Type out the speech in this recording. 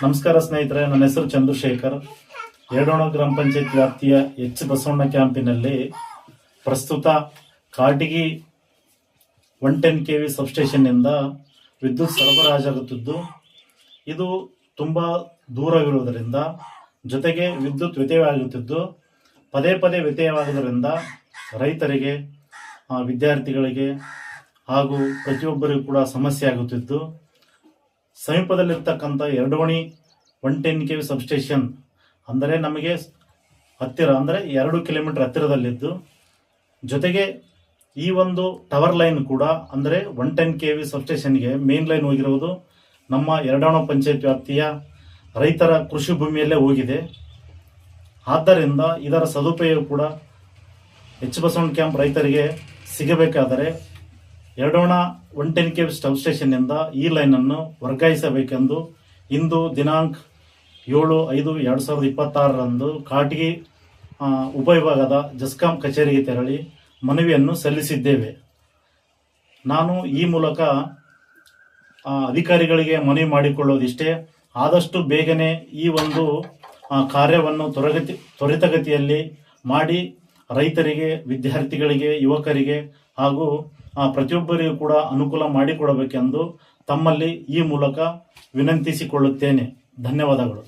ನಮಸ್ಕಾರ ಸ್ನೇಹಿತರೆ, ನನ್ನ ಹೆಸರು ಚಂದ್ರಶೇಖರ್. ಯರಡೋಣ ಗ್ರಾಮ ಪಂಚಾಯತ್ ವ್ಯಾಪ್ತಿಯ ಎಚ್ ಬಸವಣ್ಣ ಕ್ಯಾಂಪಿನಲ್ಲಿ ಪ್ರಸ್ತುತ ಕಾಟಿಗಿ 110 kV ಸಬ್ಸ್ಟೇಷನ್ನಿಂದ ವಿದ್ಯುತ್ ಸರಬರಾಜಾಗುತ್ತಿದ್ದು, ಇದು ತುಂಬ ದೂರವಿರುವುದರಿಂದ ಜೊತೆಗೆ ವಿದ್ಯುತ್ ವ್ಯತ್ಯಯವಾಗುತ್ತಿದ್ದು, ಪದೇ ಪದೇ ವ್ಯತ್ಯಯವಾಗುವುದರಿಂದ ರೈತರಿಗೆ, ವಿದ್ಯಾರ್ಥಿಗಳಿಗೆ ಹಾಗೂ ಪ್ರತಿಯೊಬ್ಬರಿಗೂ ಕೂಡ ಸಮಸ್ಯೆ ಆಗುತ್ತಿದ್ದು, ಸಮೀಪದಲ್ಲಿರ್ತಕ್ಕಂಥ ಯರಡೋಣಿ 110 kV ಸಬ್ಸ್ಟೇಷನ್ ಅಂದರೆ ನಮಗೆ ಹತ್ತಿರ, ಅಂದರೆ 2 ಕಿಲೋಮೀಟರ್ ಹತ್ತಿರದಲ್ಲಿದ್ದು, ಜೊತೆಗೆ ಈ ಒಂದು ಟವರ್ ಲೈನ್ ಕೂಡ ಅಂದರೆ 110 kV ಸಬ್ಸ್ಟೇಷನ್ಗೆ ಮೇನ್ ಲೈನ್ ಹೋಗಿರುವುದು ನಮ್ಮ ಯರಡೋಣ ಪಂಚಾಯತ್ ವ್ಯಾಪ್ತಿಯ ರೈತರ ಕೃಷಿ ಭೂಮಿಯಲ್ಲೇ ಹೋಗಿದೆ. ಆದ್ದರಿಂದ ಇದರ ಸದುಪಯೋಗ ಕೂಡ ಎಚ್ ಬಸವಣ್ಣ ಕ್ಯಾಂಪ್ ರೈತರಿಗೆ ಸಿಗಬೇಕಾದರೆ ಯರಡೋಣ 110 kV ಸಬ್ಸ್ಟೇಷನ್ನಿಂದ ಈ ಲೈನನ್ನು ವರ್ಗಾಯಿಸಬೇಕೆಂದು ಇಂದು ದಿನಾಂಕ 7/5/2026 ಕಾಟಿಗಿ ಉಪವಿಭಾಗದ ಜಸ್ಕಾಂ ಕಚೇರಿಗೆ ತೆರಳಿ ಮನವಿಯನ್ನು ಸಲ್ಲಿಸಿದ್ದೇವೆ. ನಾನು ಈ ಮೂಲಕ ಅಧಿಕಾರಿಗಳಿಗೆ ಮನವಿ ಮಾಡಿಕೊಳ್ಳೋದಿಷ್ಟೇ, ಆದಷ್ಟು ಬೇಗನೆ ಈ ಒಂದು ಕಾರ್ಯವನ್ನು ತ್ವರಿತಗತಿಯಲ್ಲಿ ಮಾಡಿ ರೈತರಿಗೆ, ವಿದ್ಯಾರ್ಥಿಗಳಿಗೆ, ಯುವಕರಿಗೆ ಹಾಗೂ ಪ್ರತಿಯೊಬ್ಬರಿಗೂ ಕೂಡ ಅನುಕೂಲ ಮಾಡಿಕೊಡಬೇಕೆಂದು ತಮ್ಮಲ್ಲಿ ಈ ಮೂಲಕ ವಿನಂತಿಸಿಕೊಳ್ಳುತ್ತೇನೆ. ಧನ್ಯವಾದಗಳು.